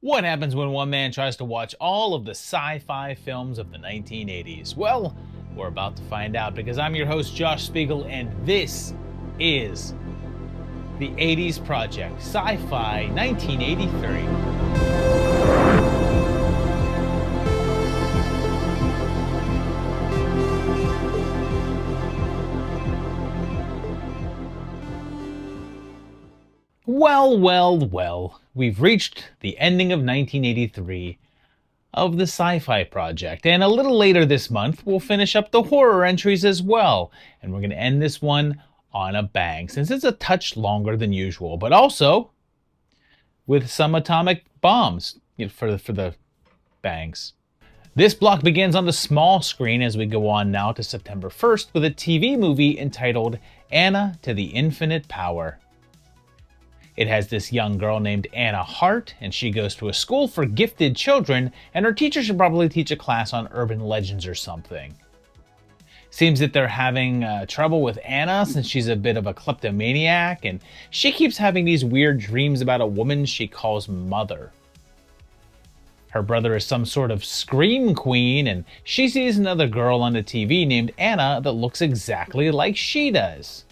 What happens when one man tries to watch all of the sci-fi films of the 1980s? Well, we're about to find out because I'm your host, Josh Spiegel, and this is the 80s Project, Sci-Fi 1983. Well, we've reached the ending of 1983 of the Sci-Fi Project, and a little later this month we'll finish up the horror entries as well, and we're going to end this one on a bang, since it's a touch longer than usual, but also with some atomic bombs for the bangs. This block begins on the small screen as we go on now to September 1st with a TV movie entitled Anna to the Infinite Power. It has this young girl named Anna Hart, and she goes to a school for gifted children, and her teacher should probably teach a class on urban legends or something. Seems that they're having trouble with Anna since she's a bit of a kleptomaniac, and she keeps having these weird dreams about a woman she calls Mother. Her brother is some sort of scream queen, and she sees another girl on the TV named Anna that looks exactly like she does.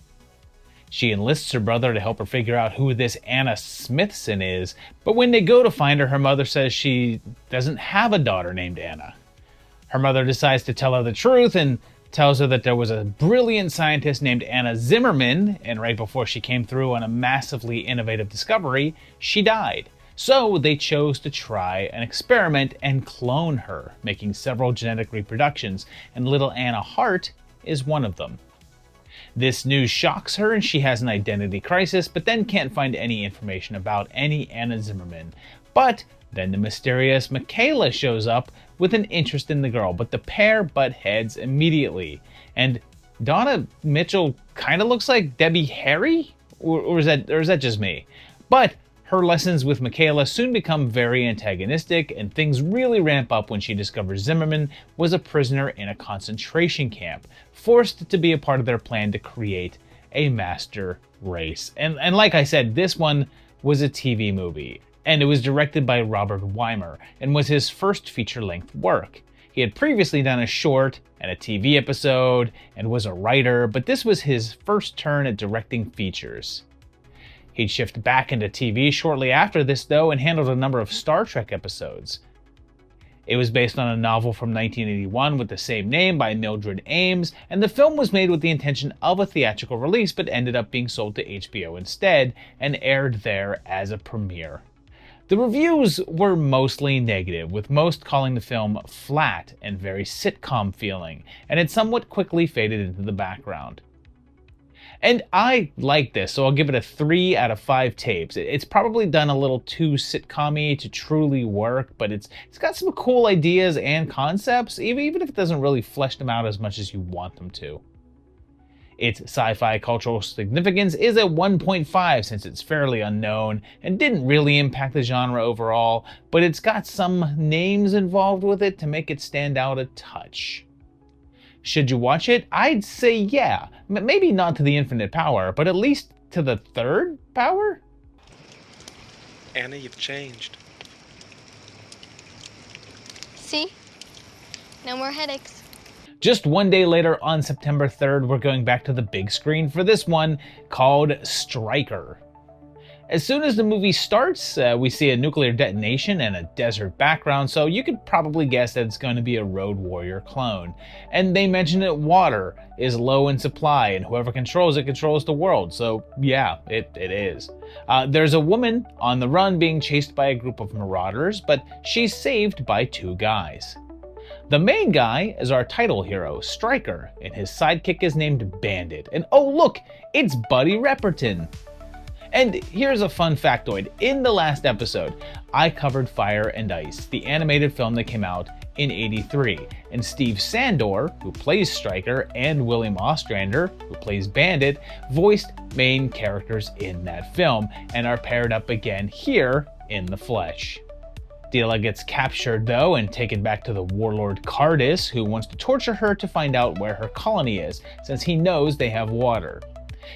She enlists her brother to help her figure out who this Anna Smithson is, but when they go to find her, her mother says she doesn't have a daughter named Anna. Her mother decides to tell her the truth and tells her that there was a brilliant scientist named Anna Zimmerman, and right before she came through on a massively innovative discovery, she died. So they chose to try an experiment and clone her, making several genetic reproductions, and little Anna Hart is one of them. This news shocks her and she has an identity crisis, but then can't find any information about any Anna Zimmerman. But then the mysterious Michaela shows up with an interest in the girl, but the pair butt heads immediately. And Donna Mitchell kind of looks like Debbie Harry? Or is that just me? But her lessons with Michaela soon become very antagonistic, and things really ramp up when she discovers Zimmerman was a prisoner in a concentration camp, forced to be a part of their plan to create a master race. And like I said, this one was a TV movie, and it was directed by Robert Weimer, and was his first feature-length work. He had previously done a short and a TV episode, and was a writer, but this was his first turn at directing features. He'd shift back into TV shortly after this, though, and handled a number of Star Trek episodes. It was based on a novel from 1981 with the same name by Mildred Ames, and the film was made with the intention of a theatrical release, but ended up being sold to HBO instead, and aired there as a premiere. The reviews were mostly negative, with most calling the film flat and very sitcom feeling, and it somewhat quickly faded into the background. And I like this, so I'll give it a 3 out of 5 tapes. It's probably done a little too sitcom-y to truly work, but it's got some cool ideas and concepts, even if it doesn't really flesh them out as much as you want them to. Its sci-fi cultural significance is at 1.5 since it's fairly unknown and didn't really impact the genre overall, but it's got some names involved with it to make it stand out a touch. Should you watch it? I'd say yeah. Maybe not to the infinite power, but at least to the third power? Anna, you've changed. See? No more headaches. Just one day later, on September 3rd, we're going back to the big screen for this one, called Stryker. As soon as the movie starts, we see a nuclear detonation and a desert background, so you could probably guess that it's going to be a Road Warrior clone. And they mention that water is low in supply, and whoever controls it controls the world, so yeah, it is. There's a woman on the run being chased by a group of marauders, but she's saved by 2 guys. The main guy is our title hero, Stryker, and his sidekick is named Bandit. And oh look, it's Buddy Repperton. And here's a fun factoid. In the last episode, I covered Fire and Ice, the animated film that came out in '83, and Steve Sandor, who plays Stryker, and William Ostrander, who plays Bandit, voiced main characters in that film, and are paired up again here in the flesh. Dila gets captured though and taken back to the warlord Cardis, who wants to torture her to find out where her colony is, since he knows they have water.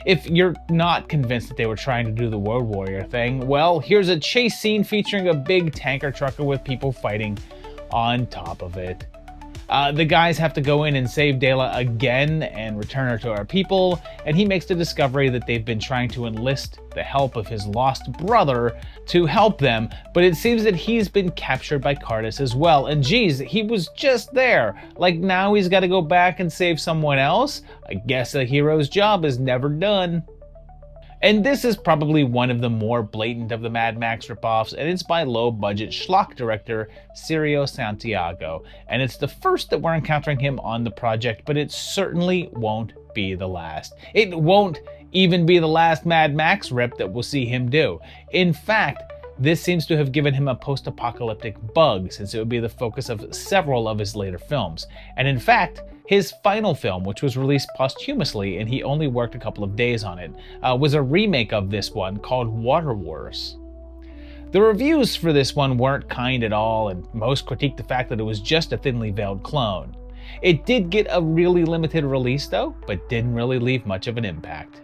If you're not convinced that they were trying to do the Road Warrior thing, well, here's a chase scene featuring a big tanker trucker with people fighting on top of it. The guys have to go in and save Dela again and return her to our people, and he makes the discovery that they've been trying to enlist the help of his lost brother to help them, but it seems that he's been captured by Cardis as well, and geez, he was just there. Like, now he's got to go back and save someone else? I guess a hero's job is never done. And this is probably one of the more blatant of the Mad Max ripoffs, and it's by low-budget schlock director Cirio Santiago, and it's the first that we're encountering him on the project, but it certainly won't be the last. It won't even be the last Mad Max rip that we'll see him do. In fact, this seems to have given him a post-apocalyptic bug, since it would be the focus of several of his later films. And in fact, his final film, which was released posthumously and he only worked a couple of days on it, was a remake of this one called Water Wars. The reviews for this one weren't kind at all, and most critiqued the fact that it was just a thinly veiled clone. It did get a really limited release though, but didn't really leave much of an impact.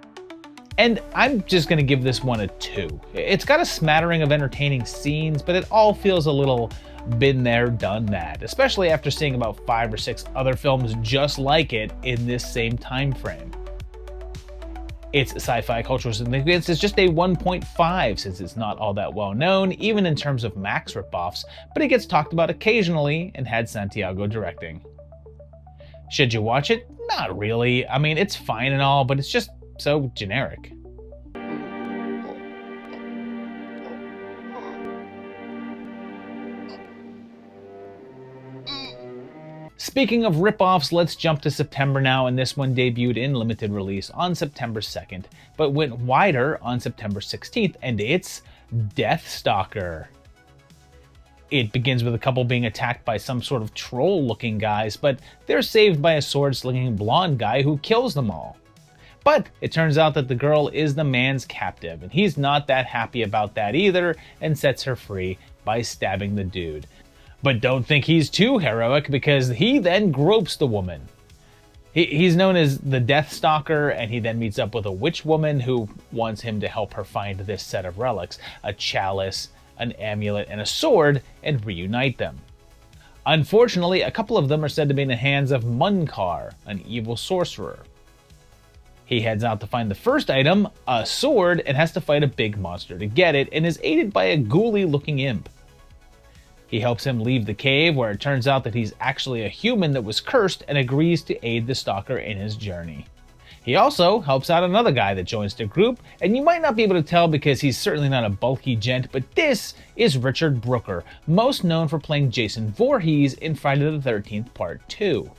And I'm just gonna give this one a 2. It's got a smattering of entertaining scenes, but it all feels a little been there, done that, especially after seeing about 5 or 6 other films just like it in this same time frame. Its sci-fi cultural significance is just a 1.5, since it's not all that well known, even in terms of Max ripoffs, but it gets talked about occasionally and had Santiago directing. Should you watch it? Not really. I mean, it's fine and all, but it's just so generic. Speaking of ripoffs, let's jump to September now, and this one debuted in limited release on September 2nd, but went wider on September 16th, and it's Deathstalker. It begins with a couple being attacked by some sort of troll-looking guys, but they're saved by a sword-slinging blonde guy who kills them all. But it turns out that the girl is the man's captive, and he's not that happy about that either, and sets her free by stabbing the dude. But don't think he's too heroic, because he then gropes the woman. He's known as the Deathstalker, and he then meets up with a witch woman who wants him to help her find this set of relics, a chalice, an amulet, and a sword, and reunite them. Unfortunately, a couple of them are said to be in the hands of Munkar, an evil sorcerer. He heads out to find the first item, a sword, and has to fight a big monster to get it, and is aided by a ghouly-looking imp. He helps him leave the cave, where it turns out that he's actually a human that was cursed, and agrees to aid the stalker in his journey. He also helps out another guy that joins the group, and you might not be able to tell because he's certainly not a bulky gent, but this is Richard Brooker, most known for playing Jason Voorhees in Friday the 13th Part 2.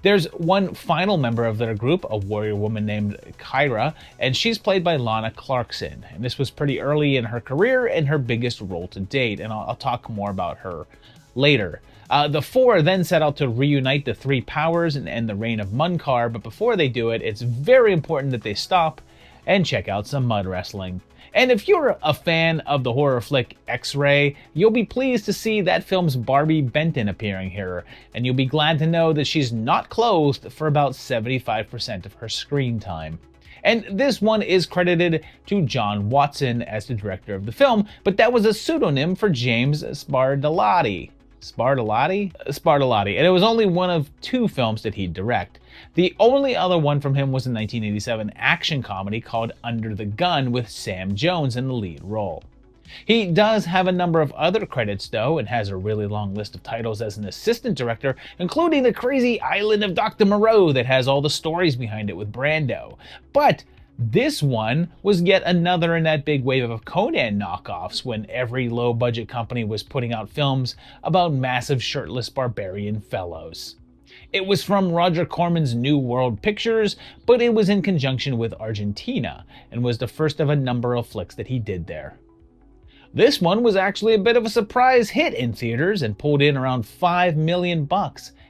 There's one final member of their group, a warrior woman named Kyra, and she's played by Lana Clarkson. And this was pretty early in her career and her biggest role to date, and I'll talk more about her later. The four then set out to reunite the three powers and end the reign of Munkar, but before they do it, it's very important that they stop and check out some mud wrestling. And if you're a fan of the horror flick X-Ray, you'll be pleased to see that film's Barbie Benton appearing here, and you'll be glad to know that she's not clothed for about 75% of her screen time. And this one is credited to John Watson as the director of the film, but that was a pseudonym for James Spartalotti. Spartalotti, and it was only one of two films that he'd direct. The only other one from him was a 1987 action comedy called Under the Gun with Sam Jones in the lead role. He does have a number of other credits though, and has a really long list of titles as an assistant director, including the crazy Island of Dr. Moreau that has all the stories behind it with Brando. But this one was yet another in that big wave of Conan knockoffs when every low-budget company was putting out films about massive shirtless barbarian fellows. It was from Roger Corman's New World Pictures, but it was in conjunction with Argentina, and was the first of a number of flicks that he did there. This one was actually a bit of a surprise hit in theaters and pulled in around $5 million,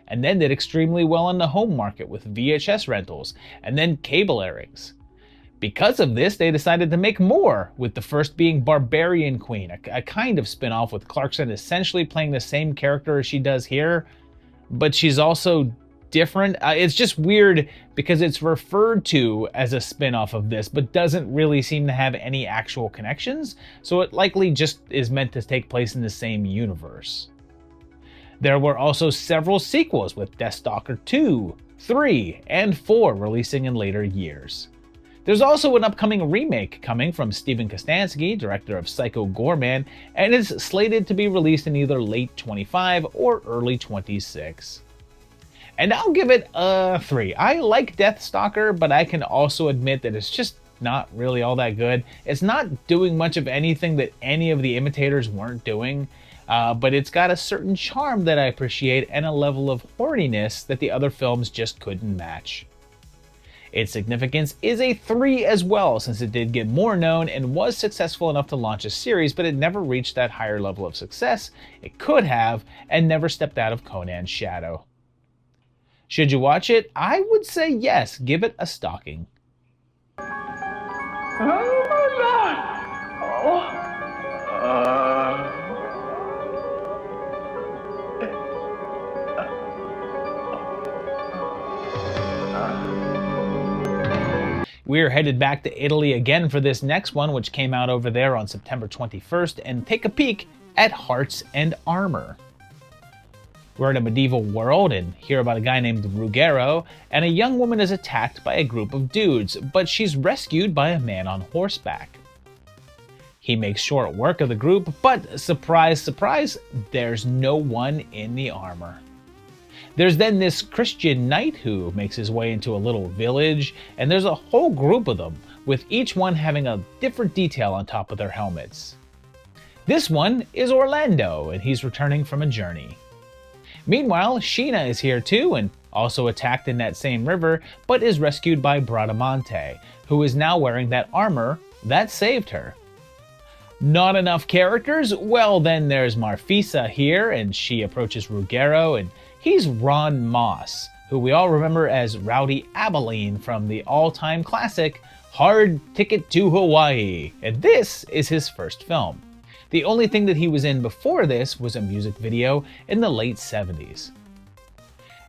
and then did extremely well on the home market with VHS rentals, and then cable airings. Because of this, they decided to make more, with the first being Barbarian Queen, a kind of spin-off with Clarkson essentially playing the same character as she does here, but she's also different. It's just weird because it's referred to as a spin-off of this, but doesn't really seem to have any actual connections, so it likely just is meant to take place in the same universe. There were also several sequels, with Deathstalker 2, 3, and 4 releasing in later years. There's also an upcoming remake coming from Steven Kostanski, director of Psycho Gorman, and is slated to be released in either late 25 or early 26. And I'll give it a 3. I like Deathstalker, but I can also admit that it's just not really all that good. It's not doing much of anything that any of the imitators weren't doing, but it's got a certain charm that I appreciate and a level of horniness that the other films just couldn't match. Its significance is a 3 as well, since it did get more known and was successful enough to launch a series, but it never reached that higher level of success it could have and never stepped out of Conan's shadow. Should you watch it? I would say yes, give it a stalking. Oh my God! We're headed back to Italy again for this next one, which came out over there on September 21st, and take a peek at Hearts and Armor. We're in a medieval world and hear about a guy named Ruggero, and a young woman is attacked by a group of dudes, but she's rescued by a man on horseback. He makes short work of the group, but surprise, surprise, there's no one in the armor. There's then this Christian knight who makes his way into a little village, and there's a whole group of them, with each one having a different detail on top of their helmets. This one is Orlando, and he's returning from a journey. Meanwhile, Sheena is here too, and also attacked in that same river, but is rescued by Bradamante, who is now wearing that armor that saved her. Not enough characters? Well, then there's Marfisa here, and she approaches Ruggero, and he's Ron Moss, who we all remember as Rowdy Abilene from the all-time classic Hard Ticket to Hawaii, and this is his first film. The only thing that he was in before this was a music video in the late 70s.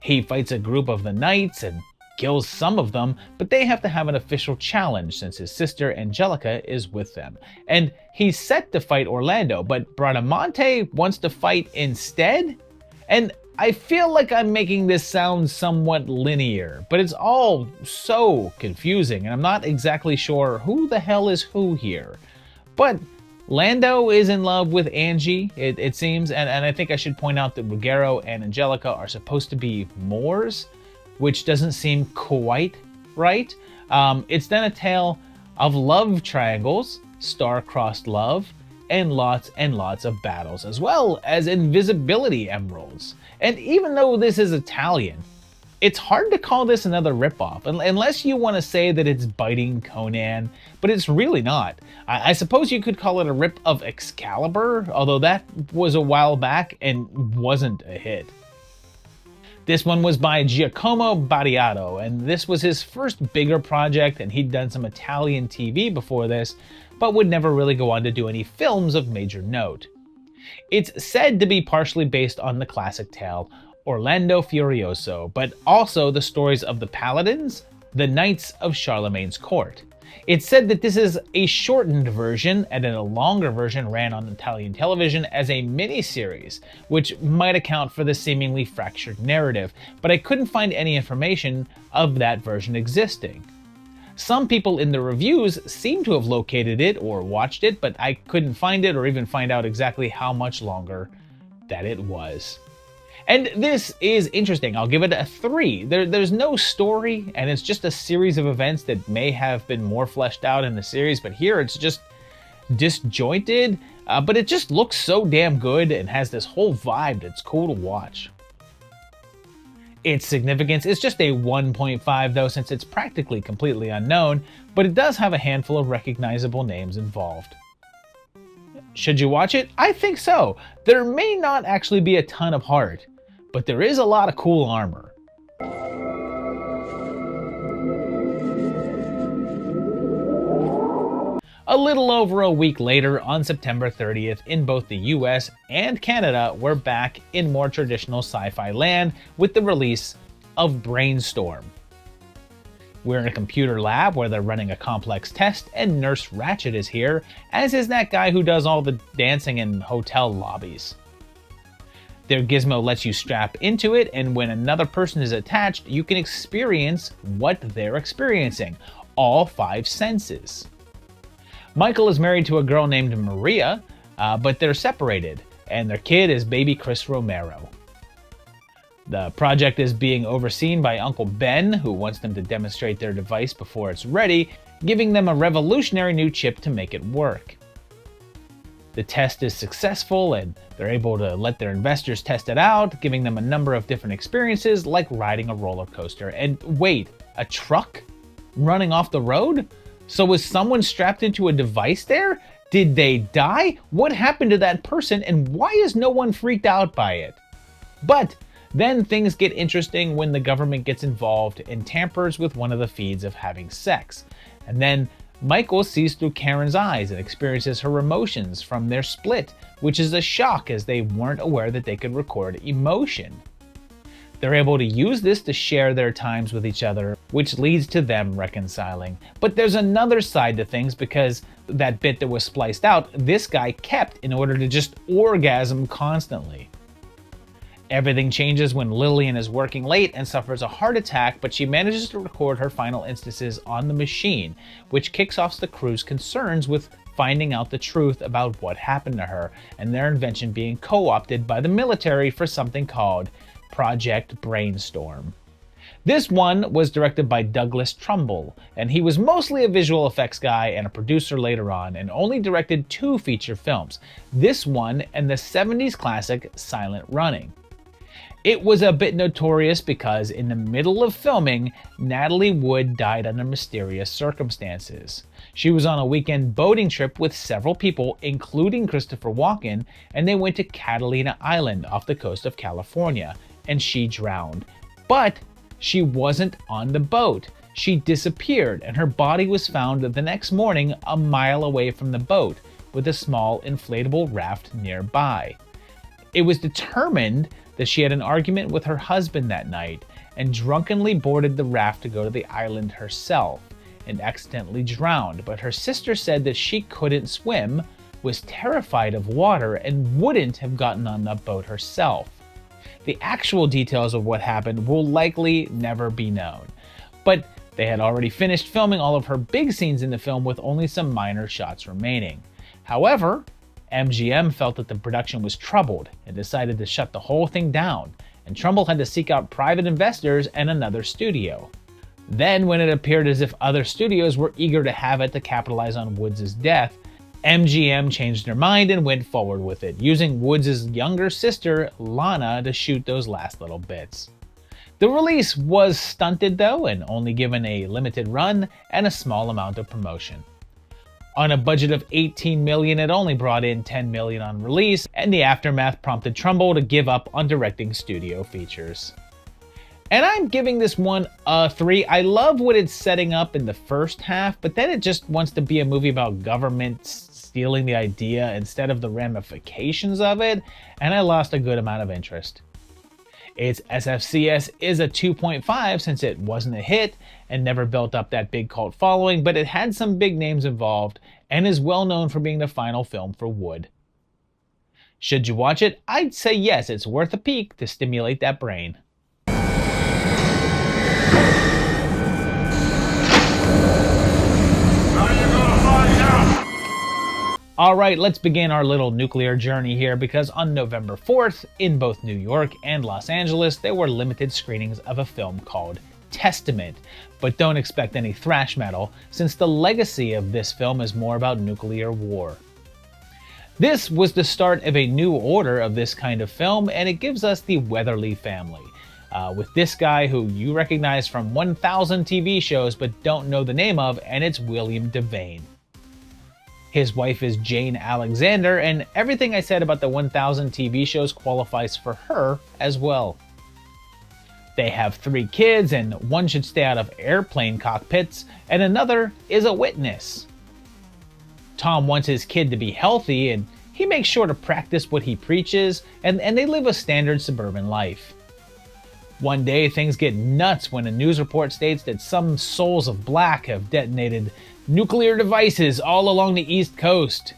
He fights a group of the knights and kills some of them, but they have to have an official challenge since his sister Angelica is with them. And he's set to fight Orlando, but Bradamante wants to fight instead? And I feel like I'm making this sound somewhat linear, but it's all so confusing, and I'm not exactly sure who the hell is who here. But Lando is in love with Angie, it seems, and I think I should point out that Ruggero and Angelica are supposed to be Moors, which doesn't seem quite right. It's then a tale of love triangles, star-crossed love, and lots of battles, as well as invisibility emeralds. And even though this is Italian, it's hard to call this another ripoff, unless you want to say that it's biting Conan, but it's really not. I suppose you could call it a rip of Excalibur, although that was a while back and wasn't a hit. This one was by Giacomo Battiato, and this was his first bigger project, and he'd done some Italian TV before this, but would never really go on to do any films of major note. It's said to be partially based on the classic tale Orlando Furioso, but also the stories of the Paladins, the Knights of Charlemagne's court. It's said that this is a shortened version, and then a longer version ran on Italian television as a mini-series, which might account for the seemingly fractured narrative, but I couldn't find any information of that version existing. Some people in the reviews seem to have located it or watched it, but I couldn't find it or even find out exactly how much longer that it was. And this is interesting. I'll give it a 3. There's no story, and it's just a series of events that may have been more fleshed out in the series, but here it's just disjointed, but it just looks so damn good and has this whole vibe that's cool to watch. Its significance is just a 1.5 though, since it's practically completely unknown, but it does have a handful of recognizable names involved. Should you watch it? I think so. There may not actually be a ton of heart, but there is a lot of cool armor. A little over a week later, on September 30th, in both the US and Canada, we're back in more traditional sci-fi land with the release of Brainstorm. We're in a computer lab where they're running a complex test, and Nurse Ratched is here, as is that guy who does all the dancing in hotel lobbies. Their gizmo lets you strap into it, and when another person is attached, you can experience what they're experiencing, all 5 senses. Michael is married to a girl named Maria, but they're separated, and their kid is baby Chris Romero. The project is being overseen by Uncle Ben, who wants them to demonstrate their device before it's ready, giving them a revolutionary new chip to make it work. The test is successful, and they're able to let their investors test it out, giving them a number of different experiences like riding a roller coaster. And wait, a truck running off the road? So was someone strapped into a device there? Did they die? What happened to that person, and why is no one freaked out by it? But then things get interesting when the government gets involved and tampers with one of the feeds of having sex. And then Michael sees through Karen's eyes and experiences her emotions from their split, which is a shock as they weren't aware that they could record emotion. They're able to use this to share their times with each other, which leads to them reconciling. But there's another side to things, because that bit that was spliced out, this guy kept in order to just orgasm constantly. Everything changes when Lillian is working late and suffers a heart attack, but she manages to record her final instances on the machine, which kicks off the crew's concerns with finding out the truth about what happened to her, and their invention being co-opted by the military for something called Project Brainstorm. This one was directed by Douglas Trumbull, and he was mostly a visual effects guy and a producer later on, and only directed 2 feature films, this one and the 70s classic Silent Running. It was a bit notorious because in the middle of filming, Natalie Wood died under mysterious circumstances. She was on a weekend boating trip with several people, including Christopher Walken, and they went to Catalina Island off the coast of California, and she drowned. But she wasn't on the boat. She disappeared, and her body was found the next morning a mile away from the boat, with a small inflatable raft nearby. It was determined that she had an argument with her husband that night and drunkenly boarded the raft to go to the island herself and accidentally drowned, but her sister said that she couldn't swim, was terrified of water, and wouldn't have gotten on the boat herself. The actual details of what happened will likely never be known, but they had already finished filming all of her big scenes in the film with only some minor shots remaining. However, MGM felt that the production was troubled and decided to shut the whole thing down, and Trumbull had to seek out private investors and another studio. Then, when it appeared as if other studios were eager to have it to capitalize on Woods' death, MGM changed their mind and went forward with it, using Woods' younger sister, Lana, to shoot those last little bits. The release was stunted though, and only given a limited run and a small amount of promotion. On a budget of $18 million, it only brought in $10 million on release, and the aftermath prompted Trumbull to give up on directing studio features. And I'm giving this one a 3. I love what it's setting up in the first half, but then it just wants to be a movie about government stealing the idea instead of the ramifications of it, and I lost a good amount of interest. Its SFCS is a 2.5 since it wasn't a hit and never built up that big cult following, but it had some big names involved and is well known for being the final film for Wood. Should you watch it? I'd say yes, it's worth a peek to stimulate that brain. Alright, let's begin our little nuclear journey here, because on November 4th, in both New York and Los Angeles, there were limited screenings of a film called Testament. But don't expect any thrash metal, since the legacy of this film is more about nuclear war. This was the start of a new order of this kind of film, and it gives us the Weatherly family. With this guy who you recognize from 1,000 TV shows but don't know the name of, and it's William Devane. His wife is Jane Alexander, and everything I said about the 1,000 TV shows qualifies for her as well. They have 3 kids, and one should stay out of airplane cockpits, and another is a witness. Tom wants his kid to be healthy, and he makes sure to practice what he preaches, and they live a standard suburban life. One day, things get nuts when a news report states that some souls of black have detonated nuclear devices all along the East Coast.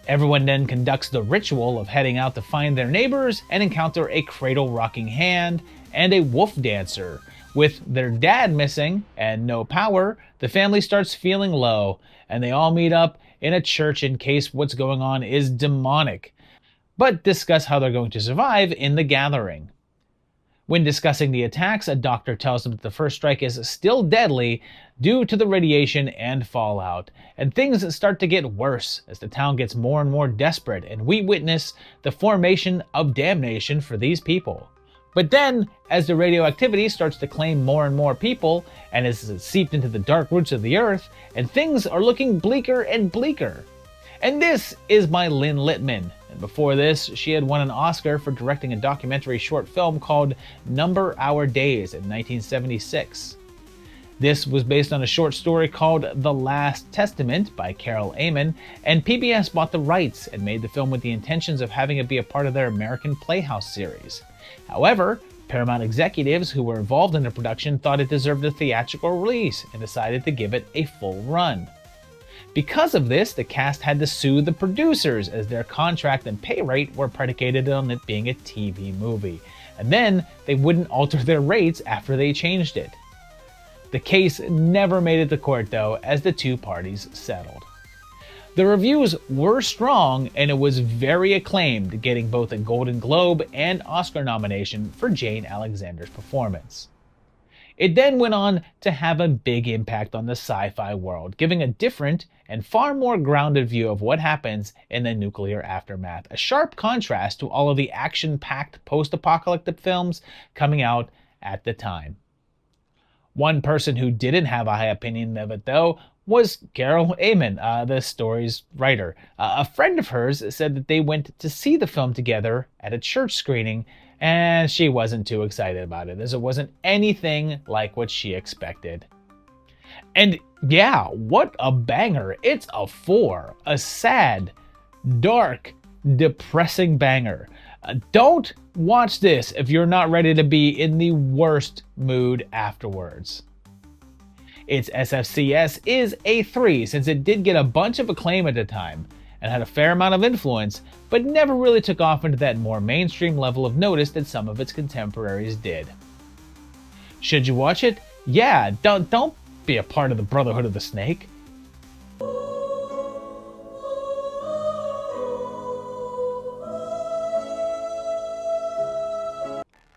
Everyone then conducts the ritual of heading out to find their neighbors and encounter a cradle-rocking hand and a wolf dancer. With their dad missing and no power, the family starts feeling low, and they all meet up in a church in case what's going on is demonic, but discuss how they're going to survive in the gathering. When discussing the attacks, a doctor tells them that the first strike is still deadly due to the radiation and fallout, and things start to get worse as the town gets more and more desperate, and we witness the formation of damnation for these people. But then, as the radioactivity starts to claim more and more people, and is seeped into the dark roots of the earth, and things are looking bleaker and bleaker. And this is by Lynn Littman. And before this, she had won an Oscar for directing a documentary short film called Number Our Days in 1976. This was based on a short story called The Last Testament by Carol Amon, and PBS bought the rights and made the film with the intentions of having it be a part of their American Playhouse series. However, Paramount executives who were involved in the production thought it deserved a theatrical release and decided to give it a full run. Because of this, the cast had to sue the producers as their contract and pay rate were predicated on it being a TV movie, and then they wouldn't alter their rates after they changed it. The case never made it to court though, as the two parties settled. The reviews were strong and it was very acclaimed, getting both a Golden Globe and Oscar nomination for Jane Alexander's performance. It then went on to have a big impact on the sci-fi world, giving a different and far more grounded view of what happens in the nuclear aftermath, a sharp contrast to all of the action-packed post-apocalyptic films coming out at the time. One person who didn't have a high opinion of it, though, was Carol Amon, the story's writer. A friend of hers said that they went to see the film together at a church screening, and she wasn't too excited about it, as it wasn't anything like what she expected. And yeah, what a banger. It's a 4. A sad, dark, depressing banger. Don't watch this if you're not ready to be in the worst mood afterwards. Its SFCS is a 3 since it did get a bunch of acclaim at the time and had a fair amount of influence, but never really took off into that more mainstream level of notice that some of its contemporaries did. Should you watch it? Yeah, don't be a part of the Brotherhood of the Snake.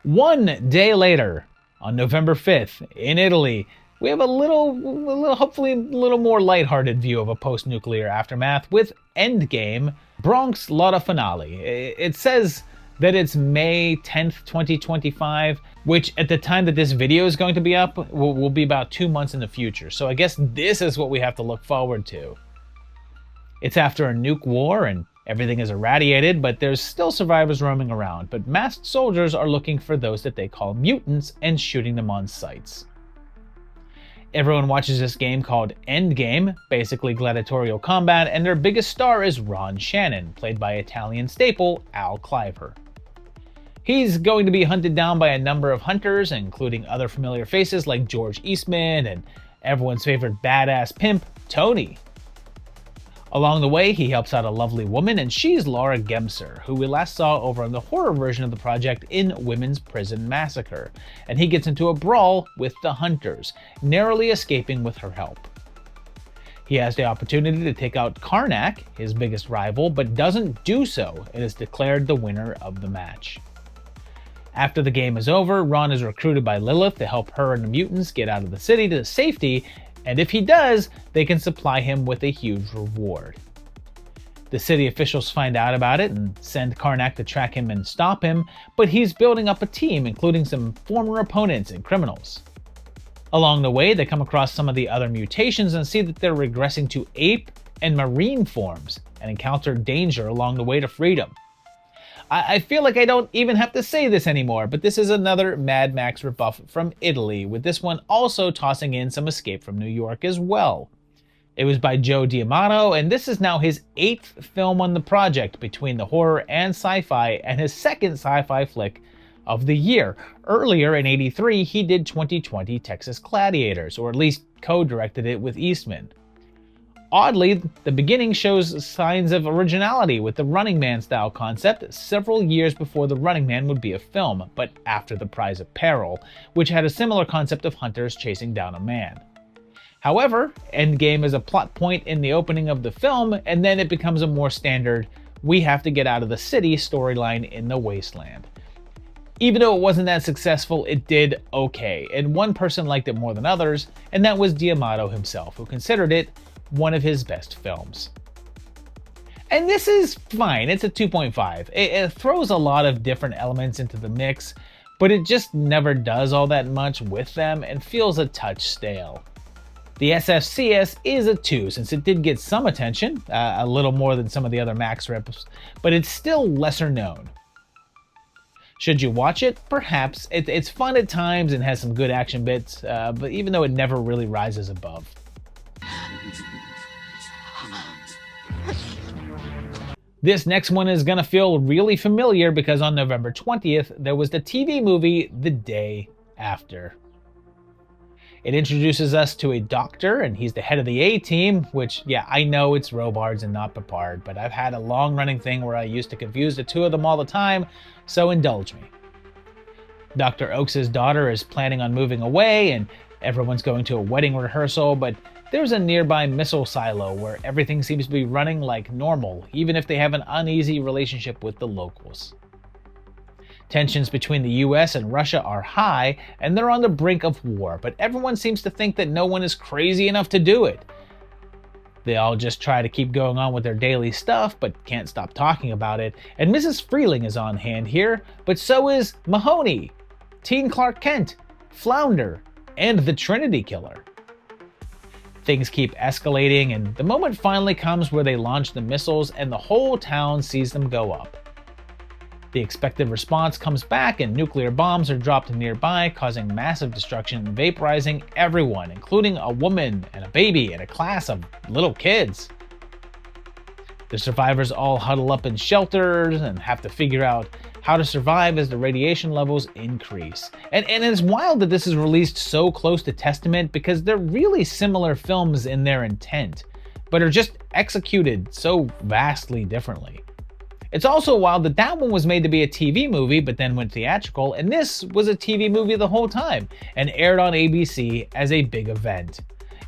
One day later, on November 5th, in Italy, we have hopefully a little more lighthearted view of a post-nuclear aftermath with Endgame, Bronx Lotta Finale. It says that it's May 10th, 2025, which at the time that this video is going to be up will be about 2 months in the future. So I guess this is what we have to look forward to. It's after a nuke war and everything is irradiated, but there's still survivors roaming around. But masked soldiers are looking for those that they call mutants and shooting them on sights. Everyone watches this game called Endgame, basically gladiatorial combat, and their biggest star is Ron Shannon, played by Italian staple Al Cliver. He's going to be hunted down by a number of hunters, including other familiar faces like George Eastman and everyone's favorite badass pimp, Tony. Along the way, he helps out a lovely woman, and she's Laura Gemser, who we last saw over on the horror version of the project in Women's Prison Massacre, and he gets into a brawl with the hunters, narrowly escaping with her help. He has the opportunity to take out Karnak, his biggest rival, but doesn't do so and is declared the winner of the match. After the game is over, Ron is recruited by Lilith to help her and the mutants get out of the city to safety, and if he does, they can supply him with a huge reward. The city officials find out about it and send Karnak to track him and stop him, but he's building up a team including some former opponents and criminals. Along the way, they come across some of the other mutations and see that they're regressing to ape and marine forms, and encounter danger along the way to freedom. I feel like I don't even have to say this anymore, but this is another Mad Max rebuff from Italy, with this one also tossing in some Escape from New York as well. It was by Joe D'Amato, and this is now his 8th film on the project between the horror and sci-fi, and his 2nd sci-fi flick of the year. Earlier in '83, he did 2020 Texas Gladiators, or at least co-directed it with Eastman. Oddly, the beginning shows signs of originality with the Running Man style concept several years before The Running Man would be a film, but after The Prize of Peril, which had a similar concept of hunters chasing down a man. However, Endgame is a plot point in the opening of the film, and then it becomes a more standard we have to get out of the city storyline in the wasteland. Even though it wasn't that successful, it did okay, and one person liked it more than others, and that was D'Amato himself, who considered it one of his best films. And this is fine, it's a 2.5. It throws a lot of different elements into the mix, but it just never does all that much with them and feels a touch stale. The SFCS is a 2 since it did get some attention, a little more than some of the other Max rips, but it's still lesser known. Should you watch it? Perhaps. It's fun at times and has some good action bits, but even though it never really rises above. This next one is gonna feel really familiar because on November 20th, there was the TV movie The Day After. It introduces us to a doctor, and he's the head of the A-Team, which, yeah, I know it's Robards and not Papard, but I've had a long-running thing where I used to confuse the two of them all the time, so indulge me. Dr. Oakes' daughter is planning on moving away, and everyone's going to a wedding rehearsal, but there's a nearby missile silo where everything seems to be running like normal, even if they have an uneasy relationship with the locals. Tensions between the US and Russia are high, and they're on the brink of war, but everyone seems to think that no one is crazy enough to do it. They all just try to keep going on with their daily stuff, but can't stop talking about it, and Mrs. Freeling is on hand here, but so is Mahoney, Teen Clark Kent, Flounder, and the Trinity Killer. Things keep escalating, and the moment finally comes where they launch the missiles and the whole town sees them go up. The expected response comes back and nuclear bombs are dropped nearby, causing massive destruction and vaporizing everyone, including a woman and a baby and a class of little kids. The survivors all huddle up in shelters and have to figure out how to survive as the radiation levels increase. And it's wild that this is released so close to Testament because they're really similar films in their intent, but are just executed so vastly differently. It's also wild that that one was made to be a TV movie but then went theatrical, and this was a TV movie the whole time and aired on ABC as a big event.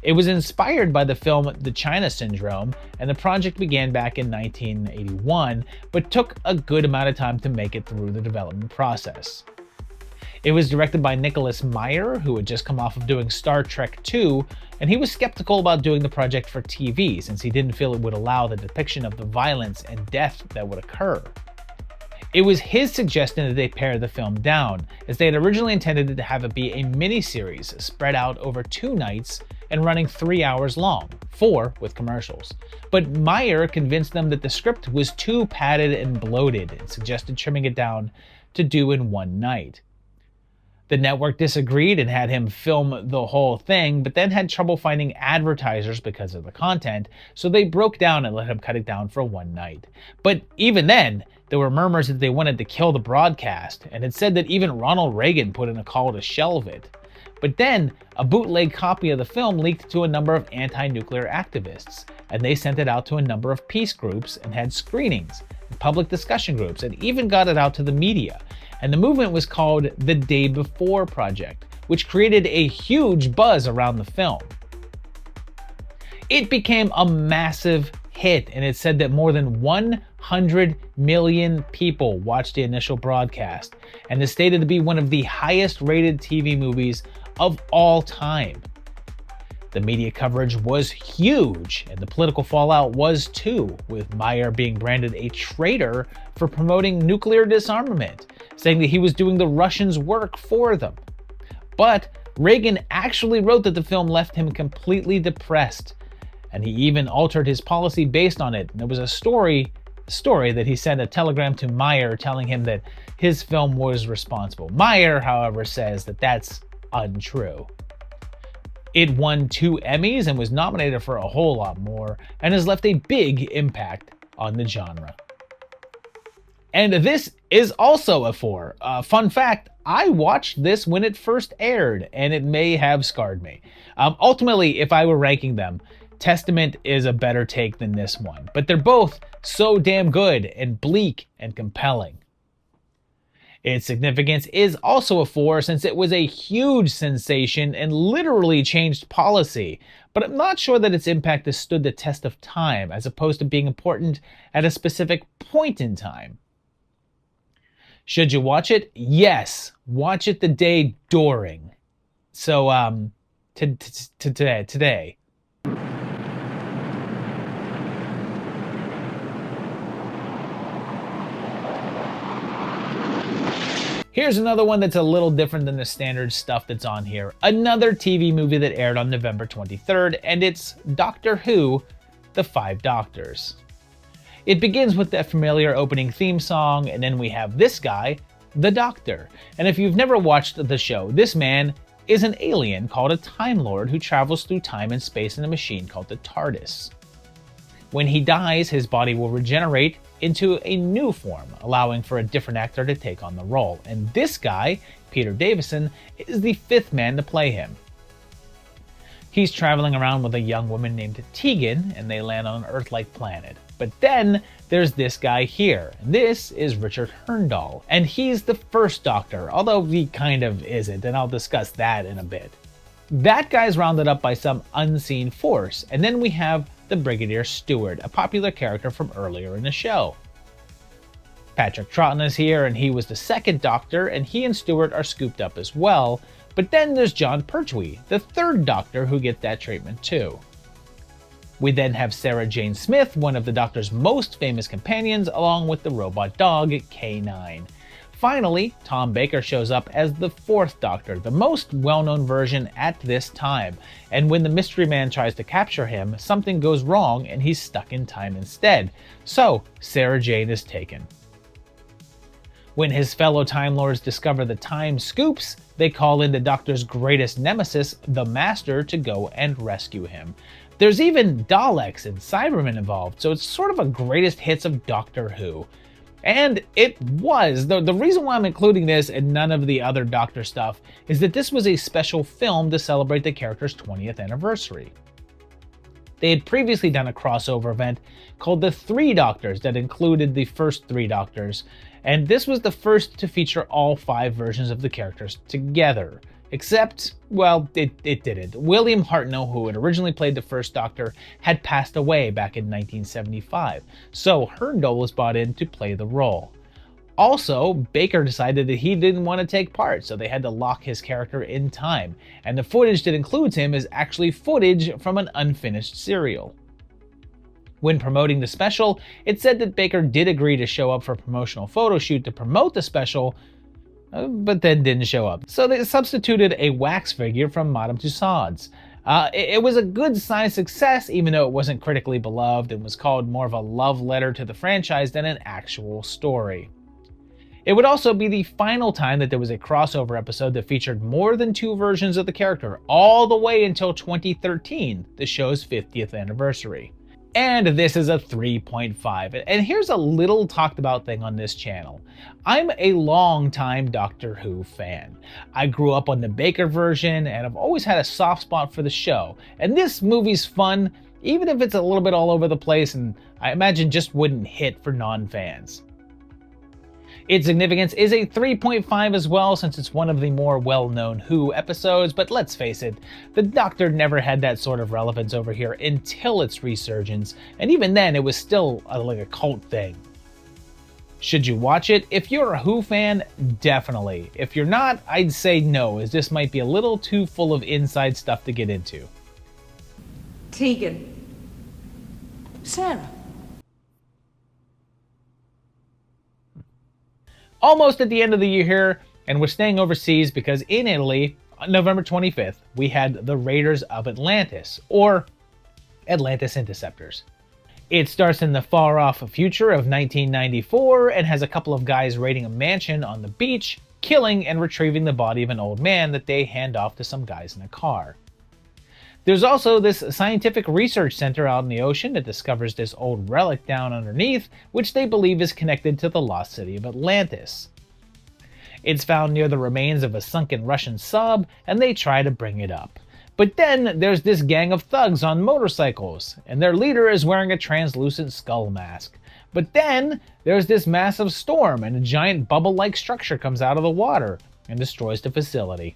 It was inspired by the film The China Syndrome, and the project began back in 1981, but took a good amount of time to make it through the development process. It was directed by Nicholas Meyer, who had just come off of doing Star Trek II, and he was skeptical about doing the project for TV since he didn't feel it would allow the depiction of the violence and death that would occur. It was his suggestion that they pare the film down, as they had originally intended to have it be a mini-series spread out over 2 nights and running 3 hours long, 4 with commercials. But Meyer convinced them that the script was too padded and bloated and suggested trimming it down to do in 1 night. The network disagreed and had him film the whole thing, but then had trouble finding advertisers because of the content, so they broke down and let him cut it down for 1 night. But even then, there were murmurs that they wanted to kill the broadcast, and it said that even Ronald Reagan put in a call to shelve it. But then, a bootleg copy of the film leaked to a number of anti-nuclear activists, and they sent it out to a number of peace groups and had screenings, and public discussion groups, and even got it out to the media. And the movement was called the Day Before Project, which created a huge buzz around the film. It became a massive hit, and it said that more than 100 million people watched the initial broadcast, and is stated to be one of the highest rated TV movies of all time. The media coverage was huge, and the political fallout was too, with Meyer being branded a traitor for promoting nuclear disarmament, saying that he was doing the Russians' work for them. But Reagan actually wrote that the film left him completely depressed, and he even altered his policy based on it. And there was a story that he sent a telegram to Meyer telling him that his film was responsible. Meyer, however, says that that's untrue. It won 2 Emmys and was nominated for a whole lot more, and has left a big impact on the genre. And this is also a 4. Fun fact, I watched this when it first aired, and it may have scarred me. Ultimately, if I were ranking them, Testament is a better take than this one, but they're both so damn good and bleak and compelling. Its significance is also a 4 since it was a huge sensation and literally changed policy, but I'm not sure that its impact has stood the test of time as opposed to being important at a specific point in time. Should you watch it? Yes. Watch it the day during. So, today. Here's another one that's a little different than the standard stuff that's on here. Another TV movie that aired on November 23rd, and it's Doctor Who, The Five Doctors. It begins with that familiar opening theme song, and then we have this guy, the Doctor. And if you've never watched the show, this man is an alien called a Time Lord who travels through time and space in a machine called the TARDIS. When he dies, his body will regenerate into a new form, allowing for a different actor to take on the role. And this guy, Peter Davison, is the 5th man to play him. He's traveling around with a young woman named Tegan, and they land on an Earth-like planet. But then there's this guy here, and this is Richard Hurndall, and he's the first Doctor, although he kind of isn't, and I'll discuss that in a bit. That guy's rounded up by some unseen force, and then we have the Brigadier Stewart, a popular character from earlier in the show. Patrick Troughton is here, and he was the 2nd Doctor, and he and Stewart are scooped up as well, but then there's John Pertwee, the 3rd Doctor, who gets that treatment too. We then have Sarah Jane Smith, one of the Doctor's most famous companions, along with the robot dog, K9. Finally, Tom Baker shows up as the 4th Doctor, the most well-known version at this time, and when the Mystery Man tries to capture him, something goes wrong and he's stuck in time instead, so Sarah Jane is taken. When his fellow Time Lords discover the time scoops, they call in the Doctor's greatest nemesis, the Master, to go and rescue him. There's even Daleks and Cybermen involved, so it's sort of a greatest hits of Doctor Who. And it was. The reason why I'm including this and none of the other Doctor stuff is that this was a special film to celebrate the character's 20th anniversary. They had previously done a crossover event called The Three Doctors that included the first 3 Doctors, and this was the first to feature all 5 versions of the characters together. Except, well, it didn't. William Hartnell, who had originally played the first Doctor, had passed away back in 1975, so Hurndall was brought in to play the role. Also, Baker decided that he didn't want to take part, so they had to lock his character in time, and the footage that includes him is actually footage from an unfinished serial. When promoting the special, it said that Baker did agree to show up for a promotional photo shoot to promote the special, but then didn't show up. So they substituted a wax figure from Madame Tussauds. It was a good size success, even though it wasn't critically beloved and was called more of a love letter to the franchise than an actual story. It would also be the final time that there was a crossover episode that featured more than 2 versions of the character, all the way until 2013, the show's 50th anniversary. And this is a 3.5. And here's a little talked about thing on this channel. I'm a long-time Doctor Who fan. I grew up on the Baker version, and I've always had a soft spot for the show. And this movie's fun, even if it's a little bit all over the place, and I imagine just wouldn't hit for non-fans. Its significance is a 3.5 as well, since it's one of the more well-known Who episodes, but let's face it, the Doctor never had that sort of relevance over here until its resurgence, and even then it was still like a cult thing. Should you watch it? If you're a Who fan, definitely. If you're not, I'd say no, as this might be a little too full of inside stuff to get into. Tegan. Sarah. Almost at the end of the year here, and we're staying overseas because in Italy, on November 25th, we had the Raiders of Atlantis, or Atlantis Interceptors. It starts in the far-off future of 1994 and has a couple of guys raiding a mansion on the beach, killing and retrieving the body of an old man that they hand off to some guys in a car. There's also this scientific research center out in the ocean that discovers this old relic down underneath, which they believe is connected to the lost city of Atlantis. It's found near the remains of a sunken Russian sub, and they try to bring it up. But then there's this gang of thugs on motorcycles, and their leader is wearing a translucent skull mask. But then there's this massive storm, and a giant bubble-like structure comes out of the water and destroys the facility.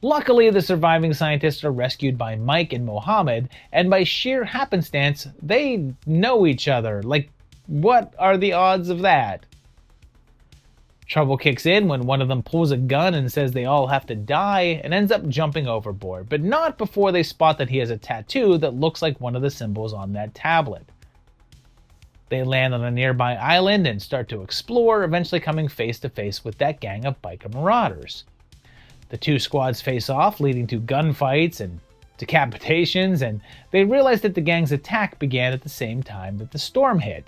Luckily, the surviving scientists are rescued by Mike and Mohammed, and by sheer happenstance, they know each other. Like, what are the odds of that? Trouble kicks in when one of them pulls a gun and says they all have to die, and ends up jumping overboard, but not before they spot that he has a tattoo that looks like one of the symbols on that tablet. They land on a nearby island and start to explore, eventually coming face to face with that gang of biker marauders. The two squads face off, leading to gunfights and decapitations, and they realize that the gang's attack began at the same time that the storm hit.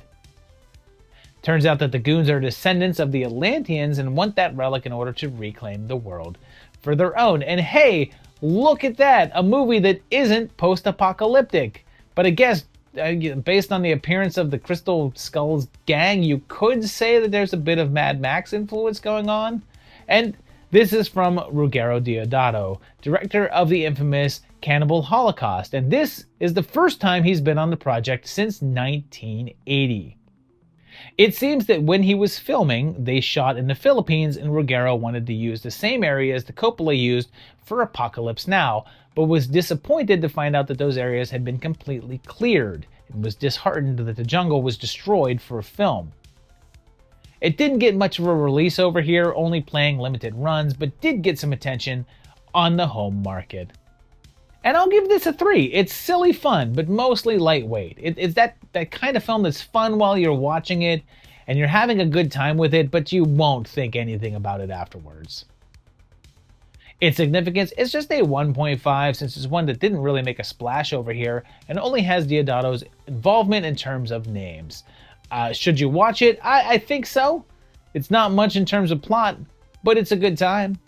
Turns out that the goons are descendants of the Atlanteans and want that relic in order to reclaim the world for their own. And hey, look at that! A movie that isn't post-apocalyptic. But I guess, based on the appearance of the Crystal Skulls gang, you could say that there's a bit of Mad Max influence going on. And this is from Ruggero Deodato, director of the infamous Cannibal Holocaust, and this is the first time he's been on the project since 1980. It seems that when he was filming, they shot in the Philippines, and Ruggero wanted to use the same areas the Coppola used for Apocalypse Now, but was disappointed to find out that those areas had been completely cleared, and was disheartened that the jungle was destroyed for film. It didn't get much of a release over here, only playing limited runs, but did get some attention on the home market. And I'll give this a 3. It's silly fun, but mostly lightweight. It's that kind of film that's fun while you're watching it, and you're having a good time with it, but you won't think anything about it afterwards. Its significance is just a 1.5, since it's one that didn't really make a splash over here, and only has Deodato's involvement in terms of names. Should you watch it? I think so. It's not much in terms of plot, but it's a good time.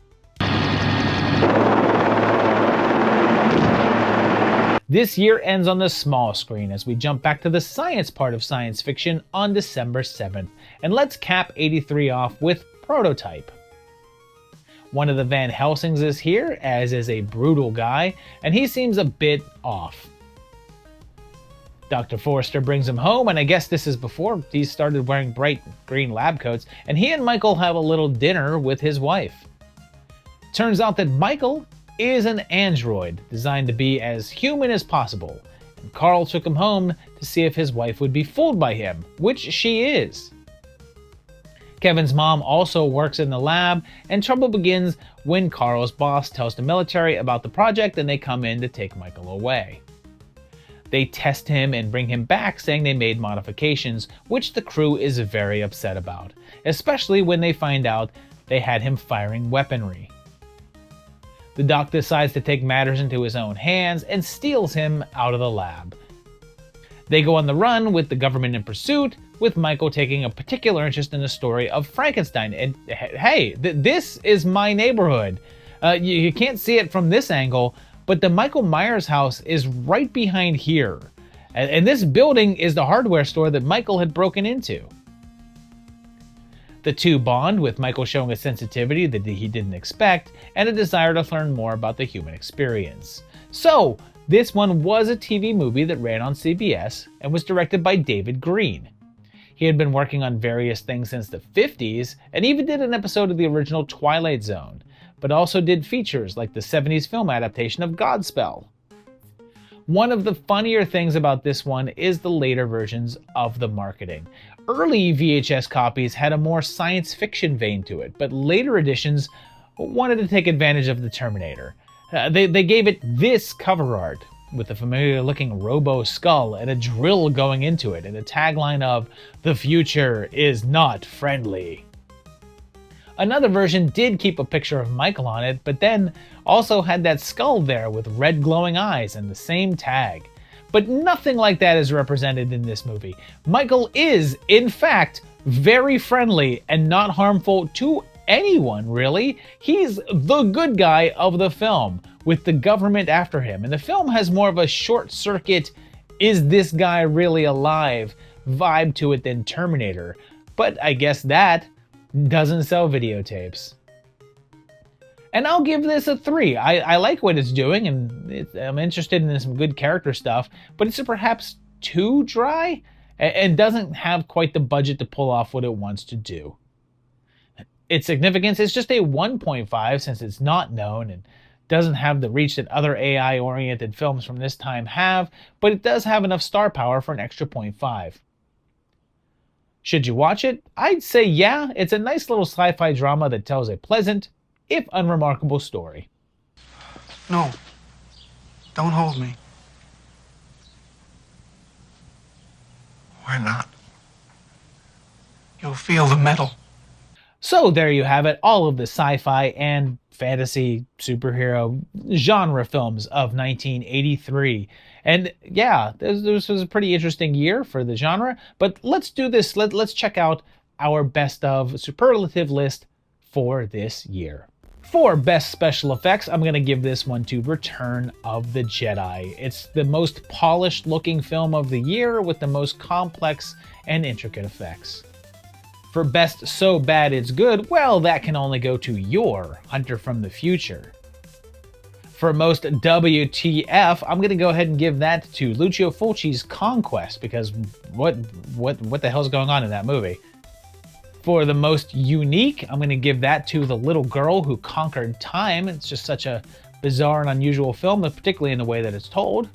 This year ends on the small screen as we jump back to the science part of science fiction on December 7th. And let's cap 83 off with Prototype. One of the Van Helsings is here, as is a brutal guy, and he seems a bit off. Dr. Forrester brings him home, and I guess this is before he started wearing bright green lab coats, and he and Michael have a little dinner with his wife. Turns out that Michael is an android designed to be as human as possible, and Carl took him home to see if his wife would be fooled by him, which she is. Kevin's mom also works in the lab, and trouble begins when Carl's boss tells the military about the project and they come in to take Michael away. They test him and bring him back, saying they made modifications, which the crew is very upset about, especially when they find out they had him firing weaponry. The doc decides to take matters into his own hands and steals him out of the lab. They go on the run with the government in pursuit, with Michael taking a particular interest in the story of Frankenstein. And hey, this is my neighborhood. You can't see it from this angle, but the Michael Myers house is right behind here. And this building is the hardware store that Michael had broken into. The two bond, with Michael showing a sensitivity that he didn't expect, and a desire to learn more about the human experience. So, this one was a TV movie that ran on CBS and was directed by David Green. He had been working on various things since the 50s, and even did an episode of the original Twilight Zone, but also did features like the 70s film adaptation of Godspell. One of the funnier things about this one is the later versions of the marketing. Early VHS copies had a more science fiction vein to it, but later editions wanted to take advantage of the Terminator. They gave it this cover art, with a familiar looking robo skull and a drill going into it, and a tagline of, "The future is not friendly." Another version did keep a picture of Michael on it, but then also had that skull there with red glowing eyes and the same tag. But nothing like that is represented in this movie. Michael is, in fact, very friendly and not harmful to anyone, really. He's the good guy of the film, with the government after him. And the film has more of a short circuit, is this guy really alive vibe to it than Terminator. But I guess that doesn't sell videotapes. And I'll give this a 3. I like what it's doing, and I'm interested in some good character stuff, but it's perhaps too dry and doesn't have quite the budget to pull off what it wants to do. Its significance is just a 1.5 since it's not known and doesn't have the reach that other AI-oriented films from this time have, but it does have enough star power for an extra 0.5. Should you watch it? I'd say yeah, it's a nice little sci-fi drama that tells a pleasant, if unremarkable story. No, don't hold me. Why not? You'll feel the metal. So there you have it, all of the sci-fi and fantasy superhero genre films of 1983. And yeah, this was a pretty interesting year for the genre, but let's do this. Let's check out our best of superlative list for this year. For best special effects, I'm going to give this one to Return of the Jedi. It's the most polished looking film of the year with the most complex and intricate effects. For best so bad it's good, well, that can only go to your Hunter from the Future. For most WTF, I'm going to go ahead and give that to Lucio Fulci's Conquest, because what the hell's going on in that movie? For the most unique, I'm going to give that to The Little Girl Who Conquered Time. It's just such a bizarre and unusual film, particularly in the way that it's told.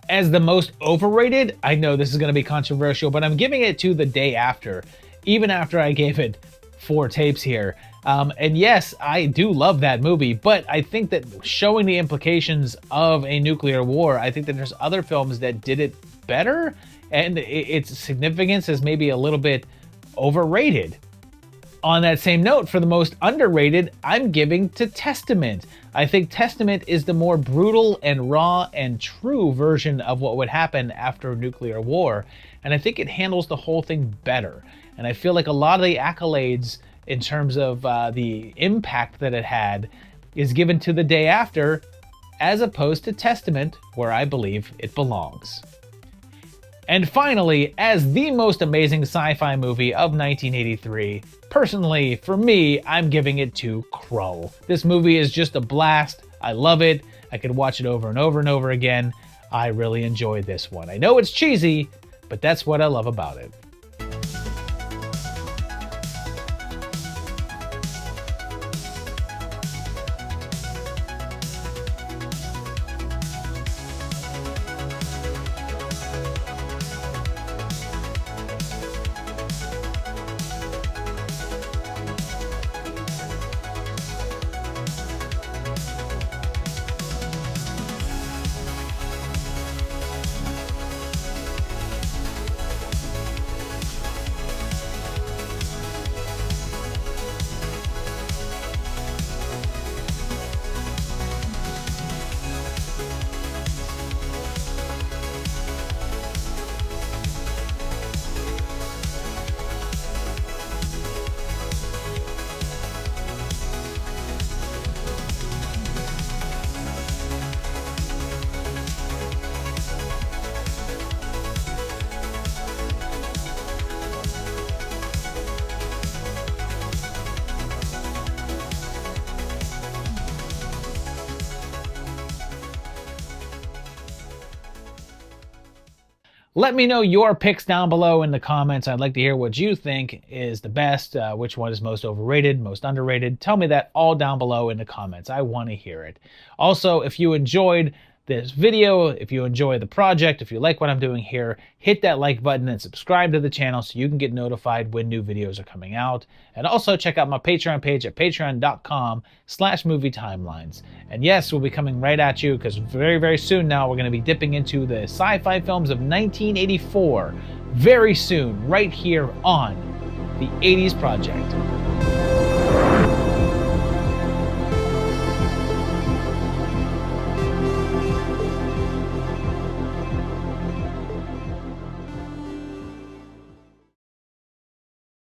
As the most overrated, I know this is going to be controversial, but I'm giving it to The Day After, even after I gave it 4 tapes here. And yes, I do love that movie, but I think that showing the implications of a nuclear war, I think that there's other films that did it better, and its significance is maybe a little bit overrated. On that same note, for the most underrated, I'm giving to Testament. I think Testament is the more brutal and raw and true version of what would happen after a nuclear war, and I think it handles the whole thing better. And I feel like a lot of the accolades in terms of the impact that it had is given to The Day After, as opposed to Testament, where I believe it belongs. And finally, as the most amazing sci-fi movie of 1983, personally, for me, I'm giving it to Krull. This movie is just a blast. I love it. I could watch it over and over and over again. I really enjoyed this one. I know it's cheesy, but that's what I love about it. Let me know your picks down below in the comments. I'd like to hear what you think is the best, which one is most overrated, most underrated. Tell me that all down below in the comments. I want to hear it. Also, if you enjoyed this video, if you enjoy the project, if you like what I'm doing here, hit that like button and subscribe to the channel so you can get notified when new videos are coming out. And also check out my Patreon page at patreon.com/movietimelines. And yes, we'll be coming right at you because very, very soon now we're going to be dipping into the sci-fi films of 1984. Very soon, right here on the 80s Project.